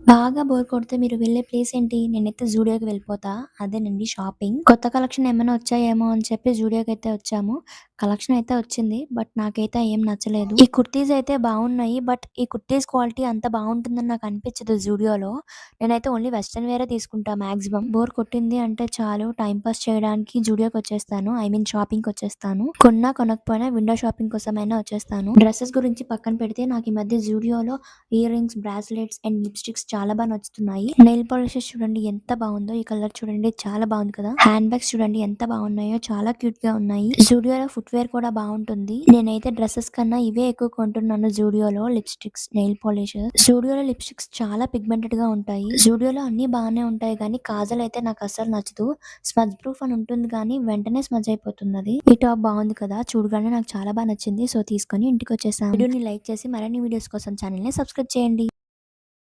బాగా బోర్ కొడితే మీరు వెళ్ళే ప్లేస్ ఏంటి? నేనైతే జూడియోకి వెళ్ళిపోతా. అదేనండి షాపింగ్. కొత్త కలెక్షన్ ఏమైనా వచ్చాయేమో అని చెప్పి జూడియోకైతే వచ్చాము. కలెక్షన్ అయితే వచ్చింది. బట్ నాకైతే ఏం నచ్చలేదు. ఈ కుర్తీస్ అయితే బాగున్నాయి. బట్ ఈ కుర్తీస్ క్వాలిటీ అంత బాగుంటుందని నాకు అనిపించదు జూడియోలో. నేనైతే ఓన్లీ వెస్టర్న్ వేరే తీసుకుంటా మాక్సిమం. బోర్ కొట్టింది అంటే చాలు టైం పాస్ చేయడానికి జూడియోకి వచ్చేస్తాను. ఐ మీన్ షాపింగ్‌కి వచ్చేస్తాను. కొన్నా కొనకపోయినా విండో షాపింగ్ కోసమైనా వచ్చేస్తాను. డ్రెసెస్ గురించి పక్కన పెడితే నాకు ఈ మధ్య జూడియోలో earrings, bracelets and lipsticks చాలా నచ్చుతున్నాయి. నెయిల్ పాలిషెస్ చూడండి ఎంత బాగుందో. ఈ కలర్ చూడండి చాలా బాగుంది కదా! హ్యాండ్ బ్యాగ్స్ చూడండి ఎంత బాగున్నాయో. చాలా క్యూట్‌గా ఉన్నాయి. జూడియోలో ఫుట్‌వేర్ కూడా బాగుంటుంది. నేనైతే డ్రెసెస్ కన్నా ఇవే ఎక్కువ కొంటున్నాను జూడియోలో. Lipsticks, nail polish. జూడియోలో లిప్‌స్టిక్స్ చాలా పిగ్మెంటెడ్‌గా ఉంటాయి. జూడియోలో అన్నీ బాగానే ఉంటాయి గానీ కాజల్ అయితే నాకు అస్సలు నచ్చదు. స్మజ్ ప్రూఫ్ అని ఉంటుంది కానీ వెంటనే స్మజ్ అయిపోతుందది. ఈ టాప్ బాగుంది కదా! చూడగానే నాకు చాలా నచ్చింది. సో, తీసుకొని ఇంటికొచ్చేసాను. వీడియోని లైక్ చేసి మరిన్ని వీడియోస్ కోసం ఛానెల్‌ని సబ్స్క్రైబ్ చేయండి.